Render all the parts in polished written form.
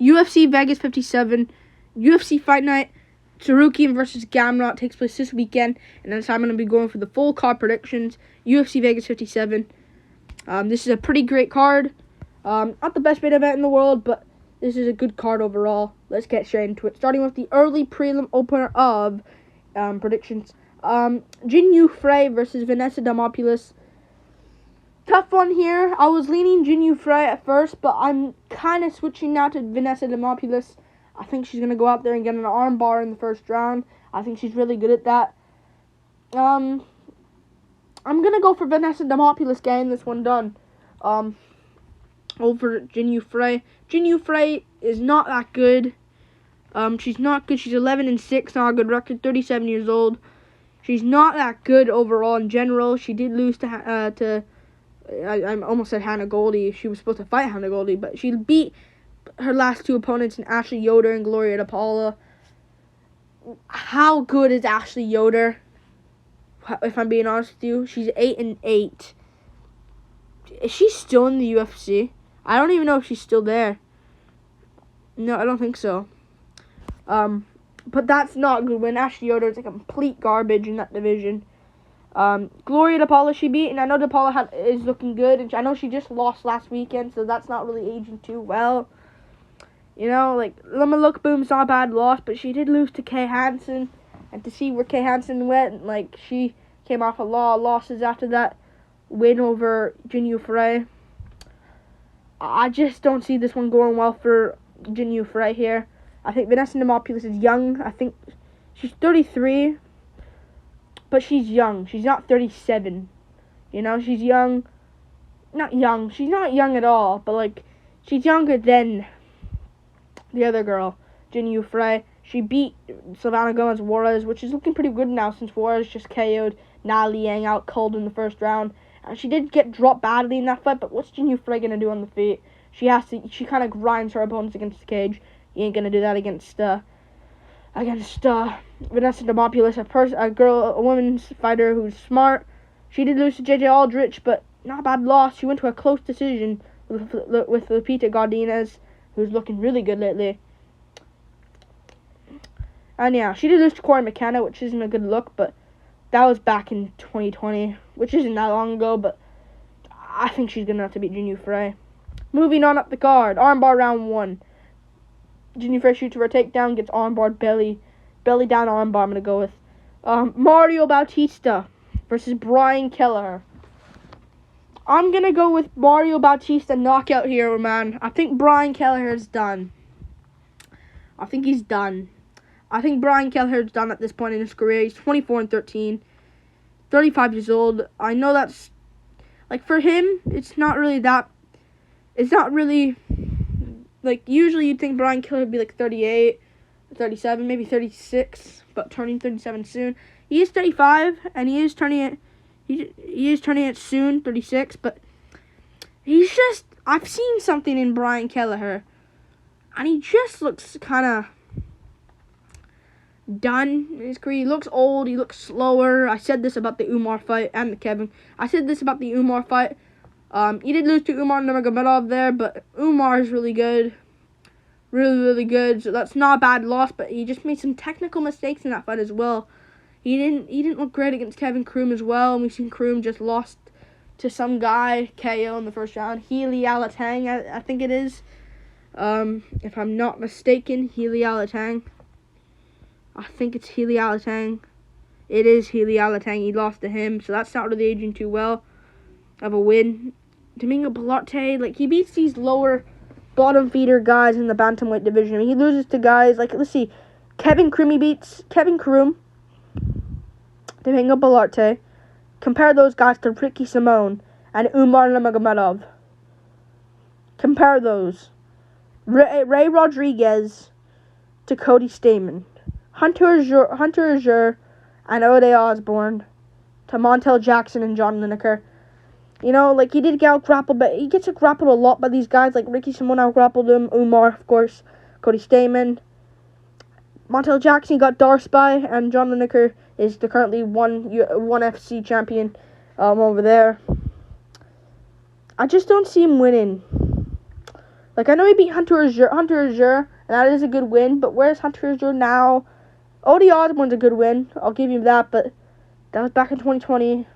UFC Vegas 57, UFC Fight Night, Tsarukyan versus Gamrot takes place this weekend, and then I'm going to be going for the full card predictions. UFC Vegas 57. This is a pretty great card. Not the best main event in the world, but this is a good card overall. Let's get straight into it. Starting with the early prelim opener of predictions. Ginyu Frey versus Vanessa Nemopus. Tough one here. I was leaning Ginyu Frey at first, but I'm kind of switching now to Vanessa Nemopus. I think she's going to go out there and get an arm bar in the first round. I think she's really good at that. I'm going to go for Vanessa Nemopus getting this one done. Over Ginyu Frey. Ginyu Frey is not that good. She's not good. She's 11-6, not a good record, 37 years old. She's not that good overall in general. She did lose to I almost said Hannah Goldie. She was supposed to fight Hannah Goldie, but she beat her last two opponents in Ashley Yoder and Gloria DePaula. How good is Ashley Yoder? If I'm being honest with you, she's 8-8. Is she still in the UFC? I don't even know if she's still there. No, I don't think so. But that's not good when Ashley Yoder is a complete garbage in that division. Gloria DePaula she beat, and I know DePaula is looking good, and I know she just lost last weekend, so that's not really aging too well. You know, like, Lama Look Boom's not a bad loss, but she did lose to Kay Hansen, and to see where Kay Hansen went, like, she came off a lot of losses after that win over Ginyu Frey. I just don't see this one going well for Ginyu Frey here. I think Vanessa Nemopus is young. I think she's 33, but she's young. She's not 37. You know, she's young. Not young. She's not young at all, but, like, she's younger than the other girl, Ginyu Frey. She beat Savannah Gomez Juarez, which is looking pretty good now since Juarez just KO'd Na Liang out cold in the first round. And she did get dropped badly in that fight, but what's Ginyu Frey gonna do on the feet? She kind of grinds her opponents against the cage. You ain't gonna do that against Vanessa Nemopus, a woman's fighter who's smart. She did lose to JJ Aldrich, but not a bad loss. She went to a close decision with Lupita Godinez, who's looking really good lately. And yeah, she did lose to Corey McKenna, which isn't a good look, but that was back in 2020, which isn't that long ago, but I think she's going to have to beat Ginyu Frey. Moving on up the card, armbar round 1. Ginyu Frey shoots for a takedown, gets armbarred, belly down armbar, I'm going to go with. Mario Bautista versus Brian Kelleher. I'm going to go with Mario Bautista knockout here, man. I think Brian Kelleher is done. I think he's done. I think Brian Kelleher's done at this point in his career. He's 24-13, 35 years old. I know that's, like, for him, it's not really, like, usually you'd think Brian Kelleher would be, like, 38, 37, maybe 36, but turning 37 soon. He is 35, and he is turning it soon, 36, but he's just, I've seen something in Brian Kelleher, and he just looks kind of done in his career. He looks old, he looks slower. I said this about the Umar fight and the Kevin. I said this about the Umar fight. He did lose to Umar Nurmagomedov there, but Umar is really good. Really, really good. So that's not a bad loss, but he just made some technical mistakes in that fight as well. He didn't look great against Kevin Kroom as well, and we've seen Kroom just lost to some guy, KO in the first round. Healy Alatang, I think it is. If I'm not mistaken, Healy Alatang. I think it's Healy Alatang. It is Healy Alatang. He lost to him, so that's not really aging too well of a win. Domingo Pilarte, like, he beats these lower bottom feeder guys in the bantamweight division. I mean, he loses to guys like, let's see, Kevin Kroom, he beats Kevin Kroom, Domingo Pilarte. Compare those guys to Ricky Simone and Umar Nurmagomedov. Compare those. Ray Rodriguez to Cody Stamen. Hunter Azure and Ode Osborne to Montel Jackson and John Lineker. You know, like, he did get out-grappled, but he gets out-grappled a lot by these guys. Like, Ricky Simone out-grappled him, Umar, of course, Cody Stamen. Montel Jackson got dorsed by, and John Lineker is the currently one FC champion over there. I just don't see him winning. Like, I know he beat Hunter Azure, and that is a good win, but where's Hunter Azure now? Odie Osborne's a good win, I'll give you that, but that was back in 2020,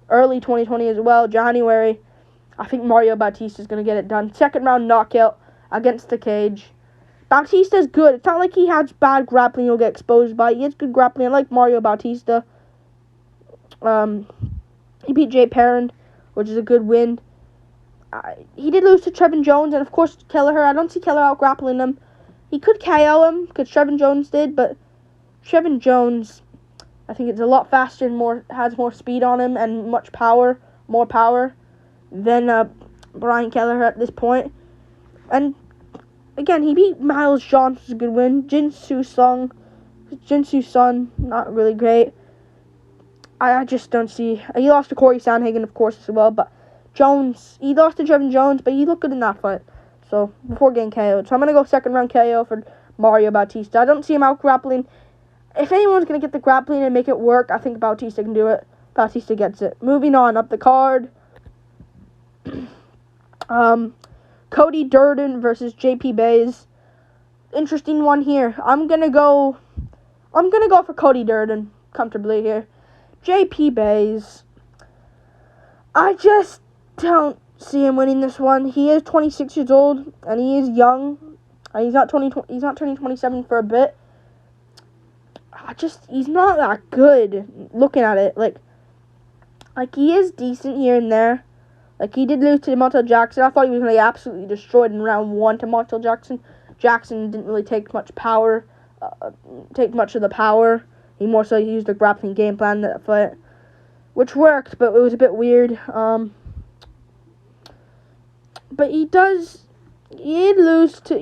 early 2020 as well, January. I think Mario Bautista's going to get it done. Second round knockout against the cage. Bautista's good. It's not like he has bad grappling he'll get exposed by. He has good grappling. I like Mario Bautista. He beat Jay Perrin, which is a good win. He did lose to Trevin Jones, and of course Kelleher. I don't see Kelleher out grappling him. He could KO him, because Trevin Jones did, but Trevin Jones, I think it's a lot faster and has more speed on him and more power than Brian Kelleher at this point. And again, he beat Miles Johnson, which is a good win. Jinsu Sun, not really great. I just don't see. He lost to Corey Sandhagen, of course, as well, but Jones, he lost to Trevin Jones, but he looked good in that fight. So, before getting KO'd. So, I'm going to go second round KO for Mario Bautista. I don't see him out grappling. If anyone's going to get the grappling and make it work, I think Bautista can do it. Bautista gets it. Moving on, up the card. Cody Durden versus JP Bays. Interesting one here. I'm going to go for Cody Durden comfortably here. JP Bays, I just don't see him winning this one. He is 26 years old, and he is young. And he's not turning 27 for a bit. He's not that good looking at it. Like he is decent here and there. Like, he did lose to Montel Jackson. I thought he was going to get absolutely destroyed in round 1 to Montel Jackson. Jackson didn't really take much of the power. He more so used a grappling game plan in that fight, which worked, but it was a bit weird. But he did lose to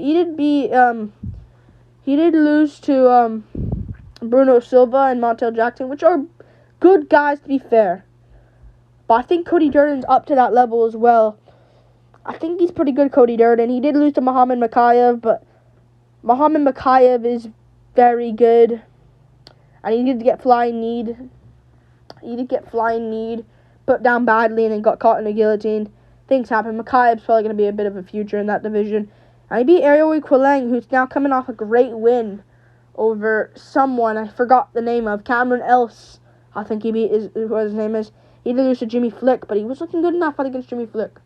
Bruno Silva and Montel Jackson, which are good guys, to be fair. But I think Cody Durden's up to that level as well. I think he's pretty good, Cody Durden. He did lose to Muhammad Makayev, but Muhammad Makayev is very good. And he did get flying knee. Put down badly, and then got caught in a guillotine. Things happen. Makayev's probably going to be a bit of a future in that division. And he beat Ariel Quileng, who's now coming off a great win over someone I forgot the name of. Cameron Else, I think what his name is. He did lose to Jimmy Flick, but he was looking good enough against Jimmy Flick.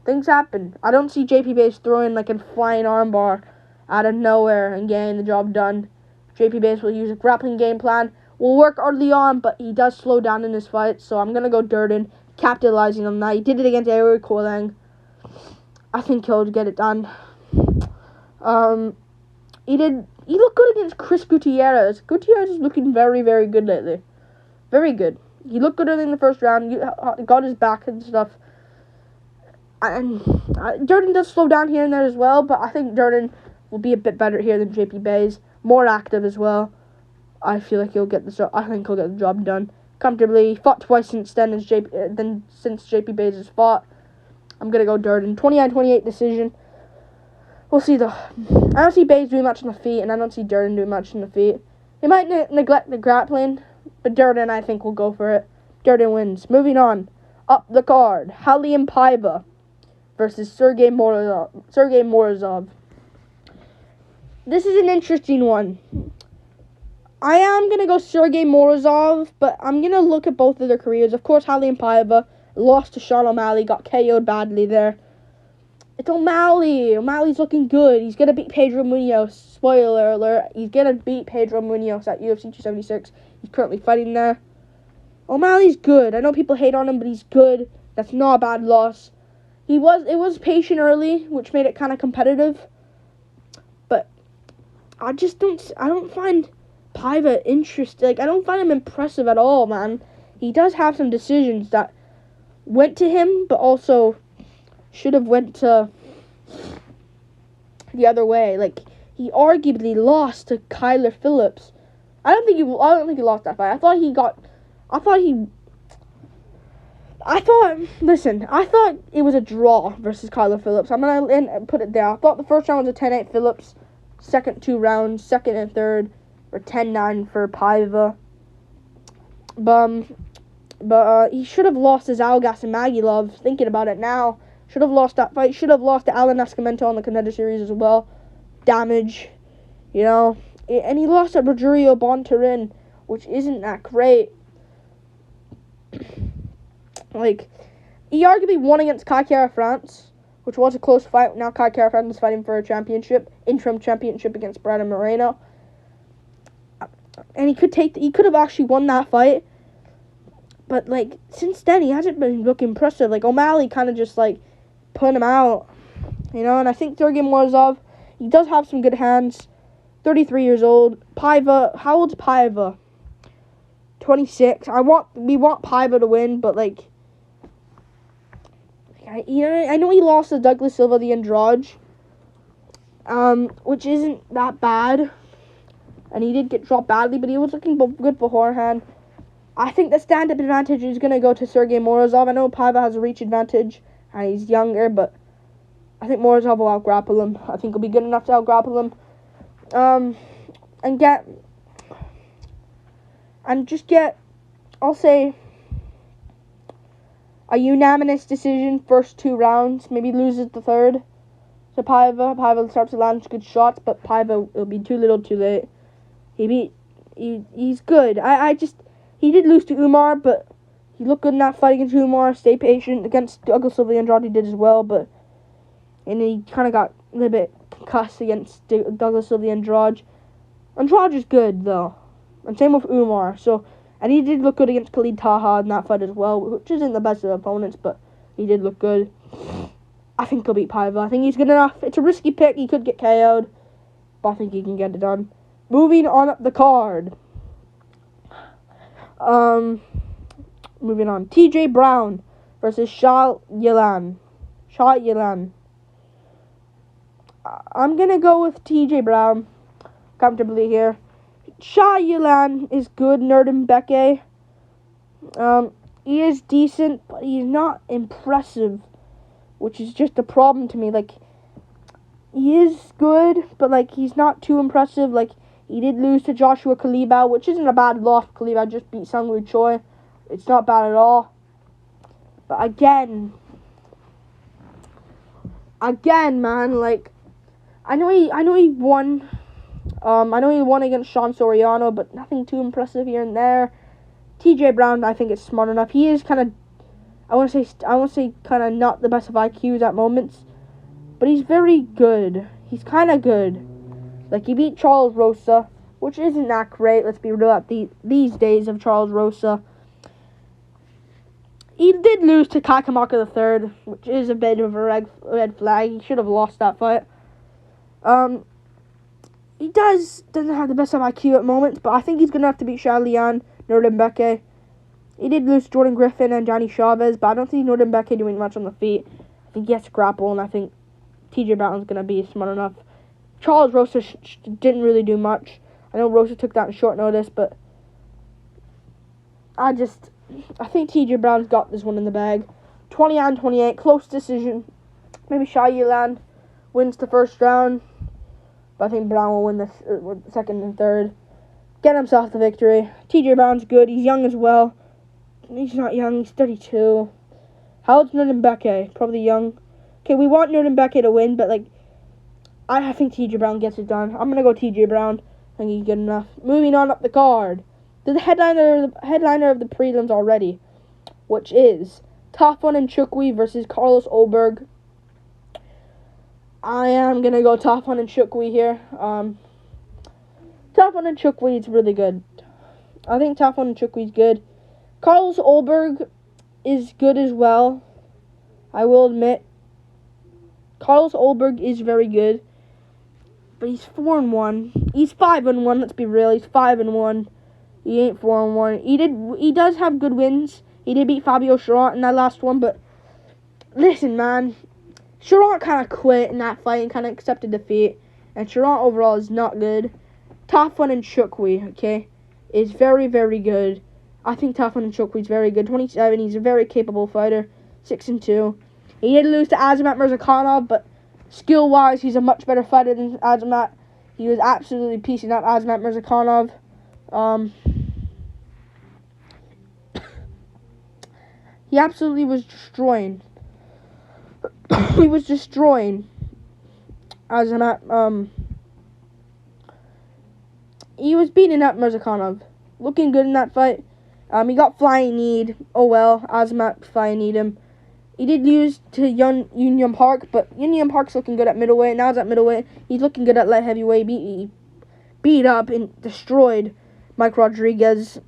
Things happen. I don't see JP Bays throwing like a flying armbar out of nowhere and getting the job done. JP Bays will use a grappling game plan. Will work early on, but he does slow down in this fight, so I'm going to go Durden, capitalizing on that. He did it against Ariel Quileng. I think he'll get it done. He looked good against Chris Gutierrez. Gutierrez is looking very, very good lately. Very good. He looked good in the first round. He got his back and stuff. And Durden does slow down here and there as well, but I think Durden will be a bit better here than JP Bays. More active as well. I feel like he'll get the job. I think he'll get the job done comfortably. He fought twice since then, since JP Bays has fought. I'm gonna go Durden. 29-28 decision. We'll see though. I don't see Bays doing much on the feet, and I don't see Durden doing much on the feet. He might neglect the grappling, but Durden, I think, will go for it. Durden wins. Moving on. Up the card. Haliim Paiva versus Sergey Morozov. This is an interesting one. I am going to go Sergey Morozov, but I'm going to look at both of their careers. Of course, Haliim Paiva lost to Sean O'Malley, got KO'd badly there. It's O'Malley. O'Malley's looking good. He's going to beat Pedro Munoz. Spoiler alert. He's going to beat Pedro Munoz at UFC 276. He's currently fighting there. O'Malley's good. I know people hate on him, but he's good. That's not a bad loss. It was patient early, which made it kind of competitive. But I don't find Paiva interesting. Like, I don't find him impressive at all, man. He does have some decisions that went to him, but also should have went to the other way. Like, he arguably lost to Kyler Phillips. I don't think he lost that fight. I thought it was a draw versus Kyler Phillips. I'm going to put it there. I thought the first round was a 10-8 Phillips. Second 2 rounds, second and third, or 10-9 for Paiva. But he should have lost his Algas and Magilov. Thinking about it now, Should have lost that fight. Should have lost to Alan Nascimento on the contender series as well. Damage, you know. And he lost to Rogerio Bontorin, which isn't that great. Like, he arguably won against Kelleher France, which was a close fight. Now Kelleher France is fighting for a championship, interim championship against Brandon Moreno. And he could have actually won that fight. But, like, since then, he hasn't been looking impressive. Like, O'Malley kind of just, like, put him out. You know, and I think Sergey Morozov, he does have some good hands. 33 years old. Paiva, how old's Paiva? 26. We want Paiva to win, but, like, I know he lost to Douglas Silva, the Andrade, which isn't that bad. And he did get dropped badly, but he was looking good beforehand. I think the stand-up advantage is going to go to Sergey Morozov. I know Paiva has a reach advantage, and he's younger, but I think Morozov will out-grapple him. I think he'll be good enough to out-grapple him. I'll say, a unanimous decision, first 2 rounds. Maybe loses the third to Paiva. Paiva starts to land good shots, but Paiva will be too little too late. He's good. He did lose to Umar, but he looked good in that fight against Umar. Stay patient. Against Douglas Silva, Andrade did as well, and he kind of got a little bit concussed against Douglas Silva, Andrade. Andrade is good, though. And same with Umar. And he did look good against Khalid Taha in that fight as well, which isn't the best of opponents, but he did look good. I think he'll beat Paiva. I think he's good enough. It's a risky pick. He could get KO'd, but I think he can get it done. Moving on up the card. Moving on. TJ Brown versus Shah Yelan. I'm going to go with TJ Brown comfortably here. Shah Yelan is good. Nurdenbeke. He is decent, but he's not impressive, which is just a problem to me. Like, he is good, but, like, he's not too impressive. Like, he did lose to Joshua Kalibau, which isn't a bad loss. Kalibau just beat Sungwoo Choi. It's not bad at all. But again, man, like, I know he won. I know he won against Sean Soriano, but nothing too impressive here and there. TJ Brown, I think, is smart enough. He is kind of, I want to say kind of not the best of IQs at moments, but he's very good. He's kind of good. Like, he beat Charles Rosa, which isn't that great. Let's be real at these days of Charles Rosa. He did lose to Kakamaka III, which is a bit of a red flag. He should have lost that fight. He doesn't have the best of IQ at moments, but I think he's good enough to beat Shalian, Nurdenbeke. He did lose to Jordan Griffin and Johnny Chavez, but I don't see Nurdenbeke doing much on the feet. I think he has to grapple, and I think TJ Brown's going to be smart enough. Charles Rosa didn't really do much. I know Rosa took that in short notice, but I think TJ Brown's got this one in the bag. 29-28, close decision. Maybe Shah Yelan wins the first round, but I think Brown will win the second and third. Get himself the victory. TJ Brown's good. He's young as well. He's not young. He's 32. How old's Nurdenbeke? Probably young. Okay, we want Nurdenbeke to win, but, like, I think TJ Brown gets it done. I'm going to go TJ Brown. I think he's good enough. Moving on up the card. The headliner of the prelims already, which is Tafon and Chukwi versus Carlos Oberg. I am going to go Tafon and Chukwi here. Tafon and Chukwi is really good. I think Tafon and Chukwi is good. Carlos Oberg is good as well. I will admit. Carlos Oberg is very good. But he's 4-1. He's 5-1, let's be real. He's 5-1. He ain't 4-1. He does have good wins. He did beat Fabio Charant in that last one, but listen, man. Charant kind of quit in that fight and kind of accepted defeat. And Charant overall is not good. Tafon and Chukwi, okay, is very, very good. I think Tafon and Chukwi is very good. 27, he's a very capable fighter. 6-2. He did lose to Azamat Mirzakhanov, but skill-wise, he's a much better fighter than Azamat. He was absolutely piecing up Azamat Mirzakhanov. He absolutely was destroying he was destroying Azamat. He was beating up Mirzakhanov. Looking good in that fight. He got flying kneed. Oh well, Azamat flying kneed him. He did lose to Union Park, but Union Park's looking good at middleweight. Now he's at middleweight. He's looking good at light heavyweight. He beat up and destroyed Mike Rodriguez.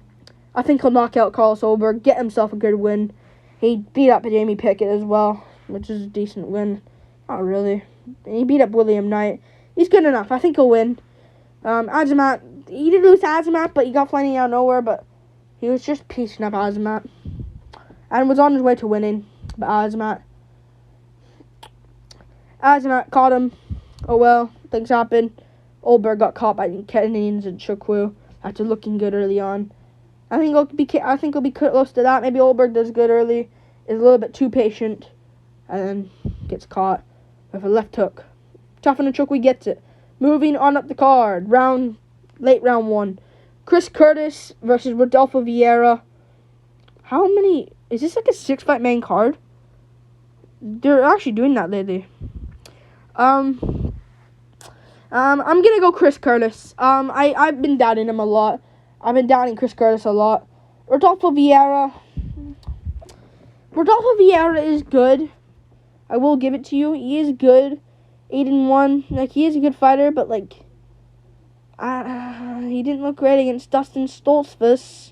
I think he'll knock out Carlos Oberg, get himself a good win. He beat up Jamie Pickett as well, which is a decent win. Not really. And he beat up William Knight. He's good enough. I think he'll win. Azamat, he did lose to Azamat, but he got flying out of nowhere, but he was just piecing up Azamat. And was on his way to winning. But Azamat caught him. Oh well, things happen. Oberg got caught by Kenyans and Chukwu after looking good early on. I think it'll be close to that. Maybe Oberg does good early, is a little bit too patient, and then gets caught with a left hook. Toughen and Chukwu gets it. Moving on up the card, late round 1. Chris Curtis versus Rodolfo Vieira. How many? Is this like a 6-fight main card? They're actually doing that lately. I'm gonna go Chris Curtis. I've been doubting him a lot. I've been doubting Chris Curtis a lot. Rodolfo Vieira is good. I will give it to you. He is good. 8-1. Like, he is a good fighter, but like, he didn't look great against Dustin Stoltzfus.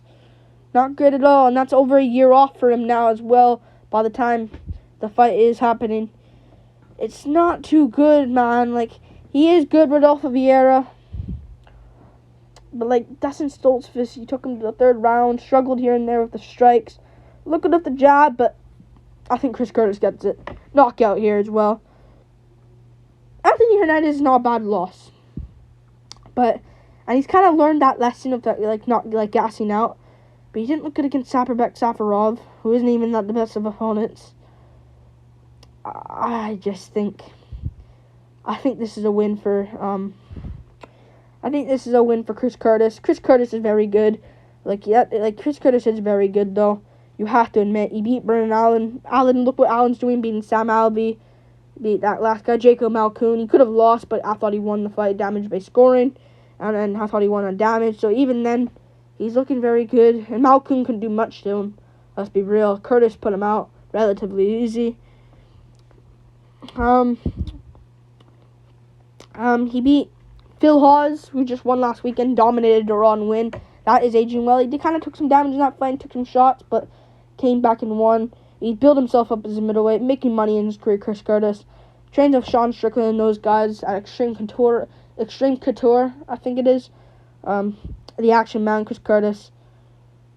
Not great at all, and that's over a year off for him now as well. By the time the fight is happening, it's not too good, man. Like, he is good, Rodolfo Vieira, but like Dustin Stoltzfus, he took him to the 3rd round, struggled here and there with the strikes, looking at the jab, but I think Chris Curtis gets it. Knockout here as well. Anthony Hernandez is not a bad loss, and he's kind of learned that lesson of that, like, not like gassing out. But he didn't look good against Saperbek Safarov, who isn't even that the best of opponents. I think this is a win for Chris Curtis. Chris Curtis is very good. Chris Curtis is very good though. You have to admit, he beat Brennan Allen. Look what Allen's doing, beating Sam Alvey. Beat that last guy, Jacob Malkoun. He could have lost, but I thought he won the fight damage by scoring. And then I thought he won on damage. So even then, he's looking very good. And Malkoun couldn't do much to him. Let's be real. Curtis put him out relatively easy. He beat Phil Hawes, who just won last weekend, dominated a Raw win. That is aging well. He kind of took some damage in that fight, took some shots, but came back and won. He built himself up as a middleweight, making money in his career, Chris Curtis. Trains with Sean Strickland and those guys at Extreme Couture, I think it is. The action man, Chris Curtis.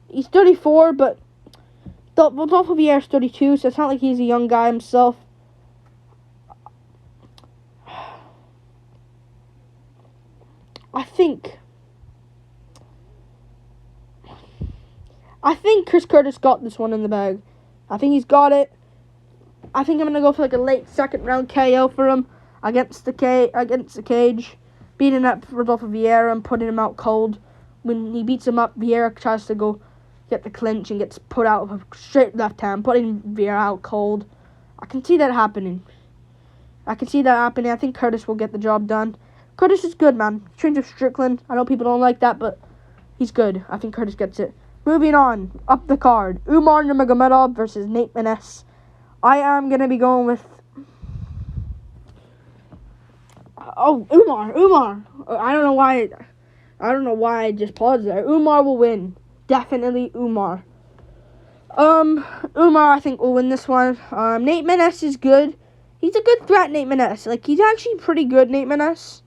He's 34, but Rodolfo Vieira is 32, so it's not like he's a young guy himself. I think Chris Curtis got this one in the bag. I think he's got it. I think I'm gonna go for like a late 2nd round KO for him against the cage, beating up Rodolfo Vieira and putting him out cold. When he beats him up, Vieira tries to go get the clinch and gets put out with a straight left hand, putting Vieira out cold. I can see that happening. I think Curtis will get the job done. Curtis is good, man. He trains with Strickland. I know people don't like that, but he's good. I think Curtis gets it. Moving on, up the card. Umar Nurmagomedov versus Nateminnes. I am going to be going with... Umar. I don't know why I just paused there. Umar will win. Definitely Umar. Umar, I think, will win this one. Nateminnes is good. He's a good threat, Nateminnes. Like, he's actually pretty good, Nateminnes.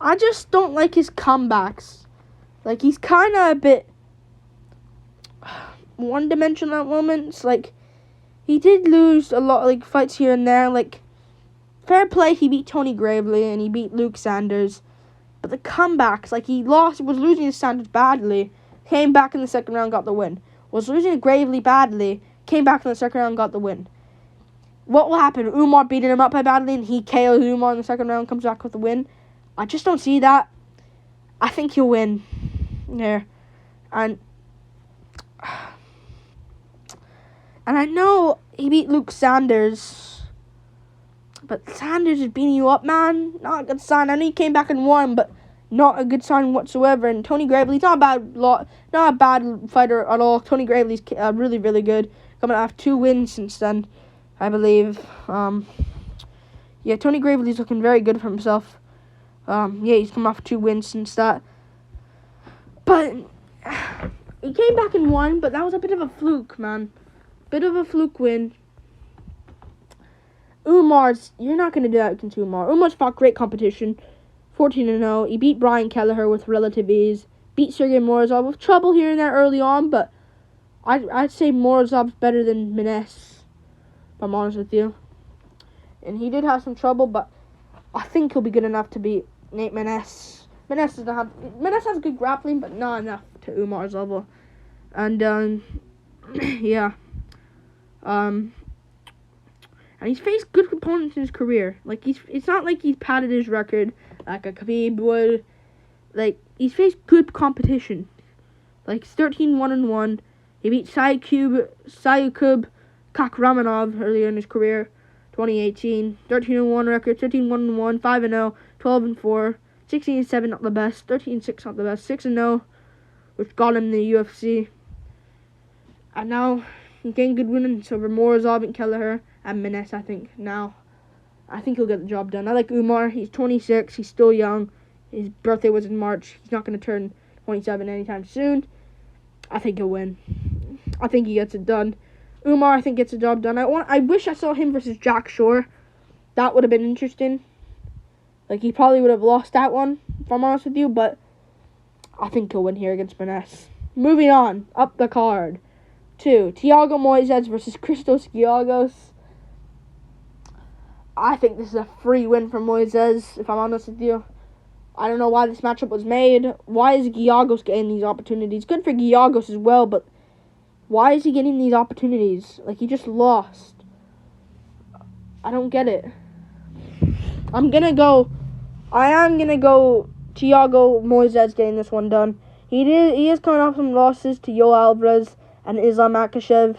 I just don't like his comebacks. Like, he's kind of a bit one-dimensional at moments. Like, he did lose a lot of, like, fights here and there. Like, fair play, he beat Tony Gravely and he beat Luke Sanders. But the comebacks, like, was losing to Sanders badly, came back in the 2nd round, got the win. Was losing to Gravely badly, came back in the 2nd round, got the win. What will happen? Umar beating him up badly and he KOs Umar in the 2nd round, comes back with the win. I just don't see that. I think he'll win there. And And I know he beat Luke Sanders, but Sanders is beating you up, man. Not a good sign. I know he came back and won, but not a good sign whatsoever. And Tony Gravely's not a bad fighter at all. Tony Gravely's really, really good. Coming off 2 wins since then, I believe. Yeah, Tony Gravely's looking very good for himself. Yeah, he's come off 2 wins since that. But he came back and won, but that was a bit of a fluke, man. Bit of a fluke win. You're not going to do that against Umar. Umar's fought great competition. 14-0. He beat Brian Kelleher with relative ease. Beat Sergey Morozov with trouble here and there early on, but I'd say Morozov's better than Nemopus, if I'm honest with you. And he did have some trouble, but I think he'll be good enough to beat Nateminnes. Vanessa has good grappling, but not enough to Umar's level. And yeah. And he's faced good opponents in his career. Like it's not like he's padded his record like a Khabib would. Like he's faced good competition. Like 13-1-1. He beat Sayukub Kakramanov earlier in his career, 2018. 13-1 record, 13-1-1, 5-0, 12-4, 16-7 not the best, 13-6 not the best, 6-0, which got him the UFC. And now he's getting good winnings over Morozov and Kelleher and Vanessa, I think. Now, I think he'll get the job done. I like Umar. He's 26. He's still young. His birthday was in March. He's not going to turn 27 anytime soon. I think he'll win. I think he gets it done. Umar, I think, gets the job done. I wish I saw him versus Jack Shore. That would have been interesting. Like, he probably would have lost that one, if I'm honest with you, but I think he'll win here against Vanessa. Moving on, up the card. 2, Thiago Moises versus Christos Giagos. I think this is a free win for Moises, if I'm honest with you. I don't know why this matchup was made. Why is Giagos getting these opportunities? Good for Giagos as well, but why is he getting these opportunities? Like, he just lost. I don't get it. I am gonna go Thiago Moises getting this one done. He is coming off some losses to Yoel Alvarez and Islam Makhachev.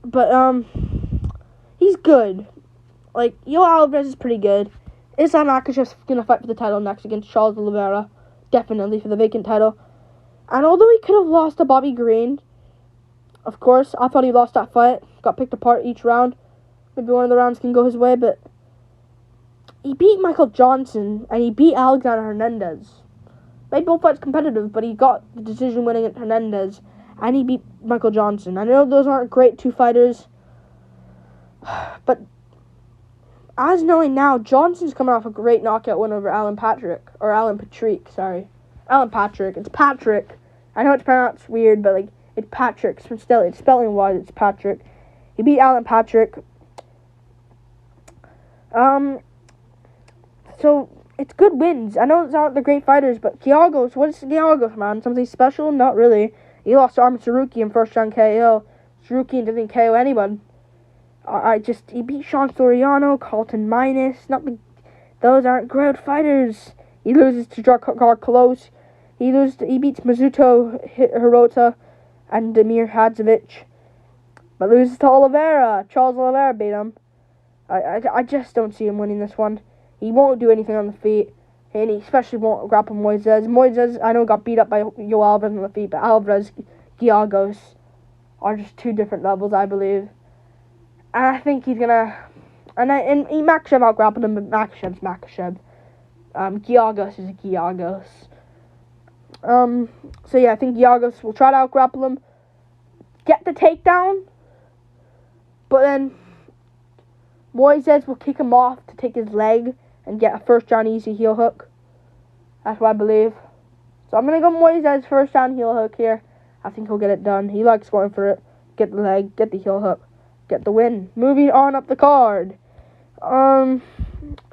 But, he's good. Like, Yoel Alvarez is pretty good. Islam Makhachev's gonna fight for the title next against Charles Oliveira. Definitely for the vacant title. And although he could have lost to Bobby Green, of course, I thought he lost that fight. Got picked apart each round. Maybe one of the rounds can go his way, but he beat Michael Johnson and he beat Alexander Hernandez. Made both fights competitive, but he got the decision winning at Hernandez and he beat Michael Johnson. I know those aren't great 2 fighters, but as knowing now, Johnson's coming off a great knockout win over Alan Patrick. Alan Patrick. It's Patrick. I know it's pronounced weird, but, like, it's Patrick. Still, it's spelling-wise, it's Patrick. He beat Alan Patrick. So, it's good wins. I know it's not the great fighters, but Giagos, what is Giagos, man? Something special? Not really. He lost to Armin Tsarukyan first round KO. Tsarukyan didn't KO anyone. He beat Sean Soriano, Carlton Minus. Those aren't great fighters. He loses to Drakkar Klose. He beats Mizuto Hirota and Damir Hadzovic. But loses to Oliveira. Charles Oliveira beat him. I just don't see him winning this one. He won't do anything on the feet. And he especially won't grapple Moises. Moises, I know, got beat up by Yoel Alvarez on the feet, but Alvarez, Giagos are just 2 different levels, I believe. And I think he's gonna... And Makhachev out-grappled him, but Makhachev's Makhachev. Giagos is Giagos. So yeah, I think Giagos will try to out-grapple him. Get the takedown. But then Moises will kick him off to take his leg and get a first-round easy heel hook. That's what I believe. So I'm going to go Moises first-round heel hook here. I think he'll get it done. He likes going for it. Get the leg, get the heel hook, get the win. Moving on up the card.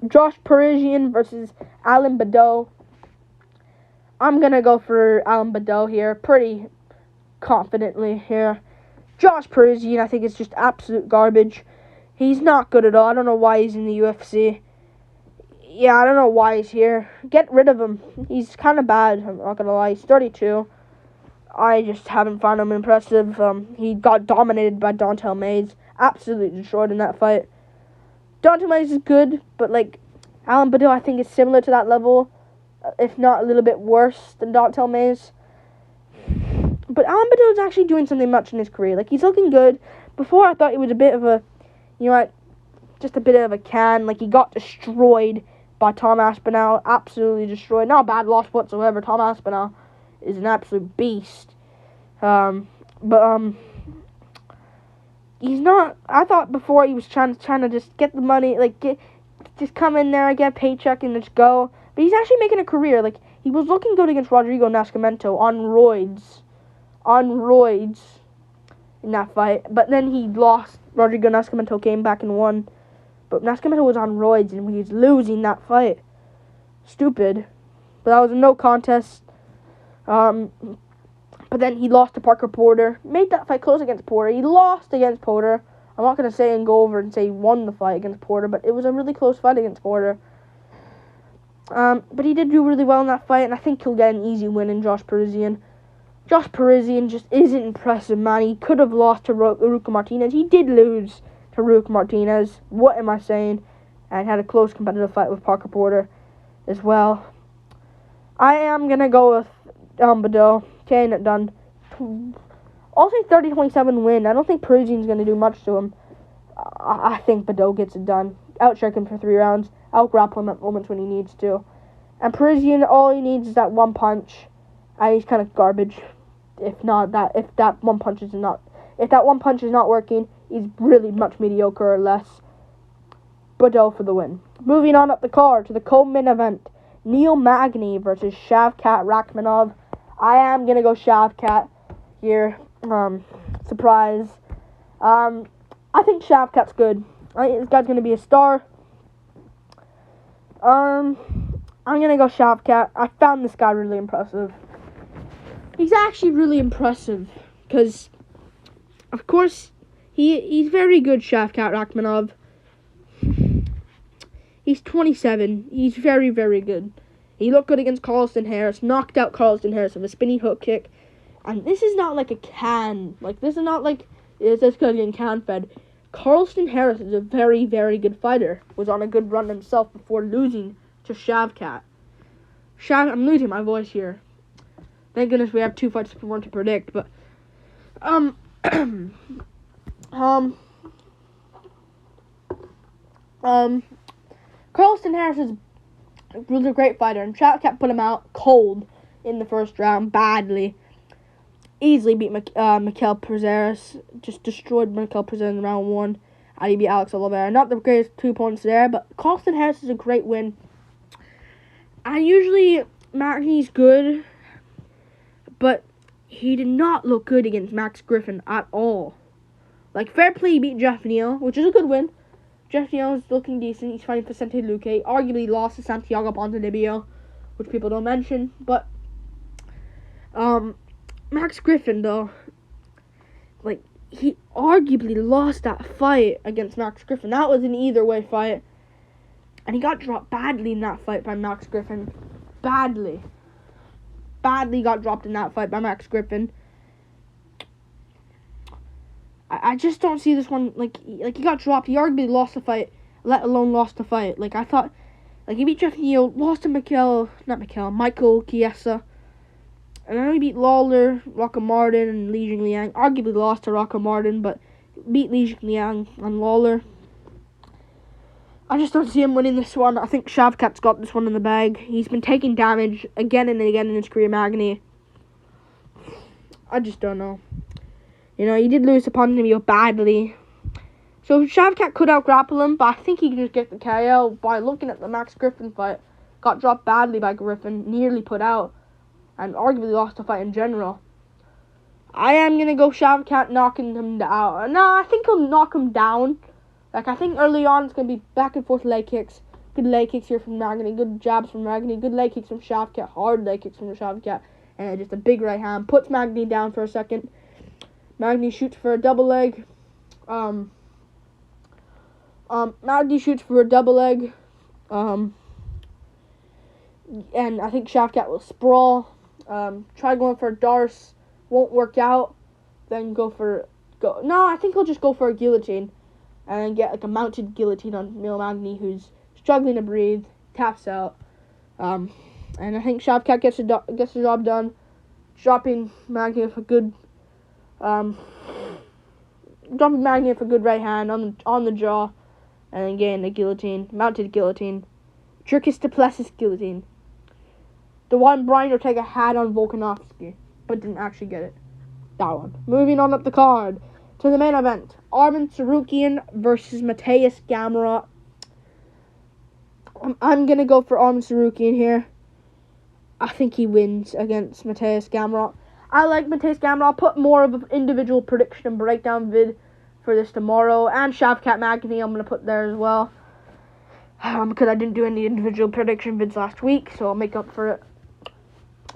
Josh Parisian versus Alan Badou. I'm going to go for Alan Badou here. Pretty confidently here. Josh Parisian, I think, is just absolute garbage. He's not good at all. I don't know why he's in the UFC. Yeah, I don't know why he's here. Get rid of him. He's kind of bad, I'm not going to lie. He's 32. I just haven't found him impressive. He got dominated by Mays. Absolutely destroyed in that fight. Mays is good, but like Alan Badou, I think is similar to that level, if not a little bit worse than Mays. But Alan Badou is actually doing something much in his career. Like, he's looking good. Before, I thought he was a bit of a, just a bit of a can. Like, he got destroyed by Tom Aspinall. Absolutely destroyed. Not a bad loss whatsoever. Tom Aspinall is an absolute beast. He's not. I thought before he was trying to just get the money, just come in there, get a paycheck, and just go. But he's actually making a career. Like, he was looking good against Rodrigo Nascimento on roids in that fight. But then he lost. Rodrigo Nascimento came back and won. But Nascimento was on roids and he was losing that fight. Stupid. But that was a no contest. But then he lost to Parker Porter. Made that fight close against Porter. He lost against Porter. I'm not going to say and go over and say he won the fight against Porter, but it was a really close fight against Porter. But he did do really well in that fight, and I think he'll get an easy win in Josh Parisian. Josh Parisian just isn't impressive, man. He could have lost to Ruka Martinez. He did lose to Ruka Martinez. What am I saying? And had a close competitive fight with Parker Porter as well. I am going to go with Badou. Getting it done. Also 30-27 win. I don't think Parisian's going to do much to him. I think Badou gets it done. Outstrike him for 3 rounds. Out-grapple him at moments when he needs to. And Parisian, all he needs is that one punch. And he's kind of garbage. If that one punch is not working, he's really much mediocre or less. Badou for the win. Moving on up the card to the co-main event. Neil Magny versus Shavkat Rakhmonov. I am going to go Shavkat here. Surprise. I think Shavkat's good. I think this guy's going to be a star. I'm going to go Shavkat. I found this guy really impressive. He's actually really impressive. Because, of course, he's very good, Shavkat Rakhmonov. He's 27. He's very, very good. He looked good against Carlston Harris. Knocked out Carlston Harris with a spinning hook kick. And this is not like a can. Like, this is not like it's just getting can fed. Carlston Harris is a very, very good fighter. Was on a good run himself before losing to Shavkat. I'm losing my voice here. Thank goodness we have 2 fights for one to predict. But Carlston Harris is a great fighter, and Shavkat put him out cold in the first round, badly. Easily beat Mikel Pereira, just destroyed Mikel Pereira in round 1. And he beat Alex Oliveira. Not the greatest 2 points there, but Carlston Harris is a great win. And usually, Magny's good, but he did not look good against Max Griffin at all. Like, fair play, he beat Jeff Neal, which is a good win. Jeff Neal is looking decent. He's fighting Vicente Luque. Arguably lost to Santiago Ponzinibbio, which people don't mention. But Max Griffin, though, like, he arguably lost that fight against Max Griffin. That was an either-way fight. And he got dropped badly in that fight by Max Griffin. Badly got dropped in that fight by Max Griffin. I just don't see this one, like he got dropped. He arguably lost the fight, let alone lost the fight. Like, I thought, like, he beat Jeff Neal, lost to Michael Chiesa. And then he beat Lawler, Rocco Martin, and Li Jingliang. Arguably lost to Rocco Martin, but beat Li Jingliang and Lawler. I just don't see him winning this one. I think Shavkat's got this one in the bag. He's been taking damage again and again in his career, Magny. I just don't know. You know, he did lose to Ponzinibbio badly. So Shavkat could out-grapple him, but I think he can just get the KO by looking at the Max Griffin fight. Got dropped badly by Griffin, nearly put out, and arguably lost the fight in general. I am going to go Shavkat knocking him down. No, I think he'll knock him down. Like, I think early on it's going to be back and forth leg kicks. Good leg kicks here from Magny, good jabs from Magny, good leg kicks from Shavkat, hard leg kicks from Shavkat, and just a big right hand. Puts Magny down for a second. Magny shoots for a double leg. Magny shoots for a double leg. And I think Shavkat will sprawl. Try going for a Darce. won't work out, then I think he'll just go for a guillotine and get like a mounted guillotine on Magny, who's struggling to breathe, taps out. And I think Shavkat gets the job done, dropping Magny with a good right hand on the jaw, and then getting the guillotine, mounted guillotine, Dricus Duplessis guillotine. The one Brian Ortega had on Volkanovski, but didn't actually get it. That one. Moving on up the card to the main event. Arman Tsarukyan versus Mateusz Gamrot. I'm going to go for Arman Tsarukyan here. I think he wins against Mateusz Gamrot. I like Mateusz Gamrot. I'll put more of an individual prediction and breakdown vid for this tomorrow. And Shavkat Magny I'm going to put there as well. Because I didn't do any individual prediction vids last week, so I'll make up for it.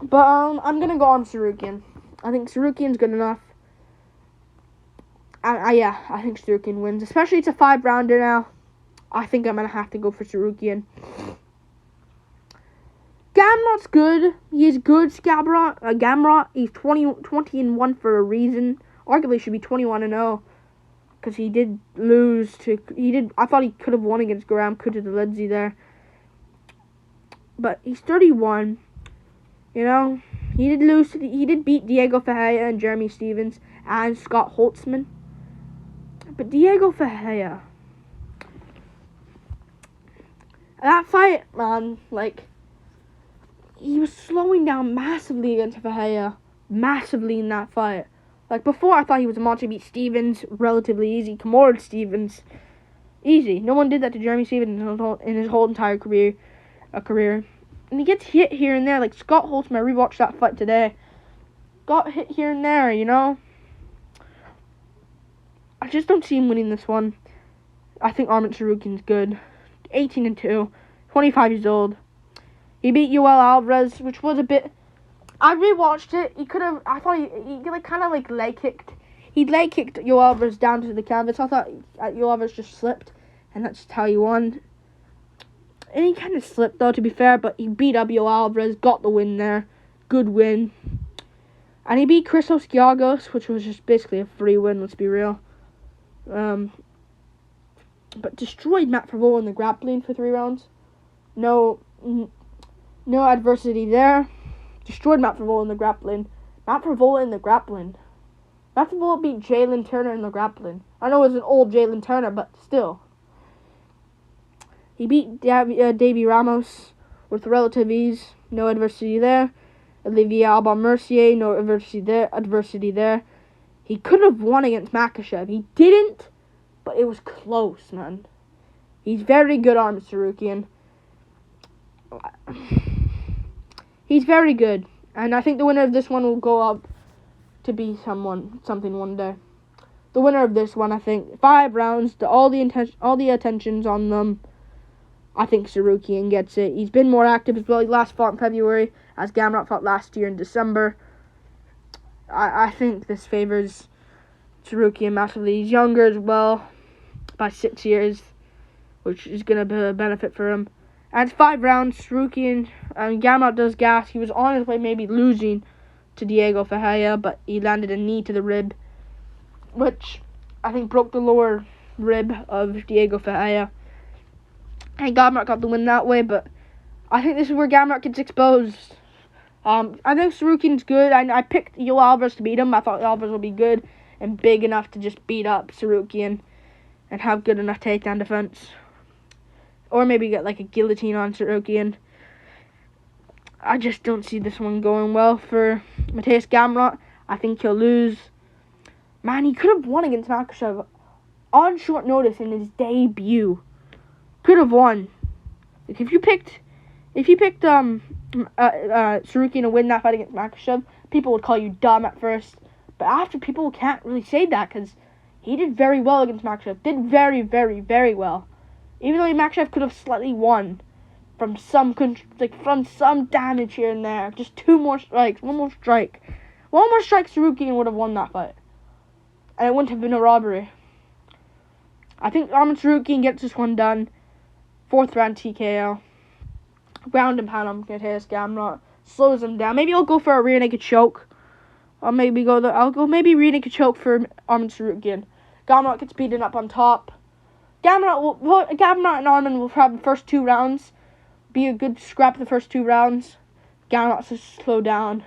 But I'm going to go on Tsarukyan. I think Tsarukyan's good enough. I think Tsarukyan wins. Especially it's a 5-rounder now. I think I'm going to have to go for Tsarukyan. Gamrot's good. He's good, Gamrot. He's 20-1 for a reason. Arguably should be 21-0. Because he did lose to... I thought he could have won against Graham Kutadzeledze there. But he's 31. You know, he did beat Diego Ferreira and Jeremy Stephens and Scott Holtzman. But Diego Ferreira, that fight, man, like, he was slowing down massively against Ferreira. Massively in that fight. Like, before I thought he was a monster. Beat Stephens relatively easy. Kimura Stephens, easy. No one did that to Jeremy Stephens in his whole entire career. And he gets hit here and there. Like Scott Holtzman, I rewatched that fight today. Got hit here and there, you know. I just don't see him winning this one. I think Arman Tsarukyan's good. 18-2, 25 years old. He beat Yoel Alvarez, which was a bit... I rewatched it. He could have... I thought he like kind of like leg kicked. He leg kicked Yoel Alvarez down to the canvas. I thought Yoel Alvarez just slipped, and that's just how he won. And he kind of slipped, though, to be fair, but he beat up Yoel Alvarez, got the win there. Good win. And he beat Christos Giagos, which was just basically a free win, let's be real. But destroyed Matt Frevola in the grappling for 3 rounds. No adversity there. Destroyed Matt Frevola in the grappling. Matt Frevola beat Jalen Turner in the grappling. I know it was an old Jalen Turner, but still. He beat Davy Ramos with relative ease. No adversity there. Olivier Alba-Mercier, no adversity there. He could have won against Makhachev. He didn't, but it was close, man. He's very good, Arman Tsarukyan. He's very good. And I think the winner of this one will go up to be something one day. The winner of this one, I think, 5 rounds, all the attention's on them. I think Tsarukyan gets it. He's been more active as well. He last fought in February, as Gamrot fought last year in December. I think this favors Tsarukyan massively. He's younger as well, by 6 years, which is going to be a benefit for him. And it's 5 rounds. Tsarukyan, Gamrot does gas. He was on his way maybe losing to Diego Ferreira, but he landed a knee to the rib, which I think broke the lower rib of Diego Ferreira. And Gamrot got the win that way, but I think this is where Gamrot gets exposed. I think Tsarukyan's good. I picked Yoel Alvarez to beat him. I thought Alvarez would be good and big enough to just beat up Tsarukyan and have good enough takedown defense. Or maybe get like a guillotine on Tsarukyan. I just don't see this one going well for Mateusz Gamrot. I think he'll lose. Man, he could have won against Makhachev on short notice in his debut. Could have won. Like if you picked Tsarukyan to win that fight against Makhachev, people would call you dumb at first. But after, people can't really say that because he did very well against Makhachev. Did very, very, very well. Even though Makhachev could have slightly won from some damage here and there. Just 2 more strikes, 1 more strike. 1 more strike, Tsarukyan would have won that fight. And it wouldn't have been a robbery. I think Arman Tsarukyan gets this one done. 4th round TKO. Ground and pound on Mateusz Gamrot. Slows him down. Maybe I'll go for a rear naked choke. I'll go maybe reading a choke for Armin Tsarukyan. Gamrot gets beaten up on top. Gamrot and Armin will have the first 2 rounds. Be a good scrap the first 2 rounds. Gamrot's to slow down.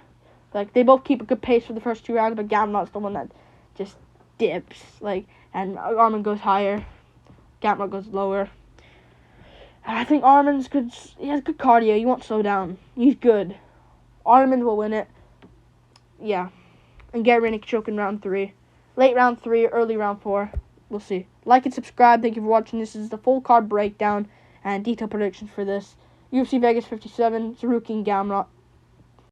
Like, they both keep a good pace for the first 2 rounds, but Gamrot's the one that just dips. Like, and Armin goes higher. Gamrot goes lower. And I think Armin's good. He has good cardio. He won't slow down. He's good. Armin will win it. Yeah. And get ready to choke in round 3. Late round 3, early round 4. We'll see. Like and subscribe. Thank you for watching. This is the full card breakdown and detailed predictions for this. UFC Vegas 57, Tsarukyan, Gamrot.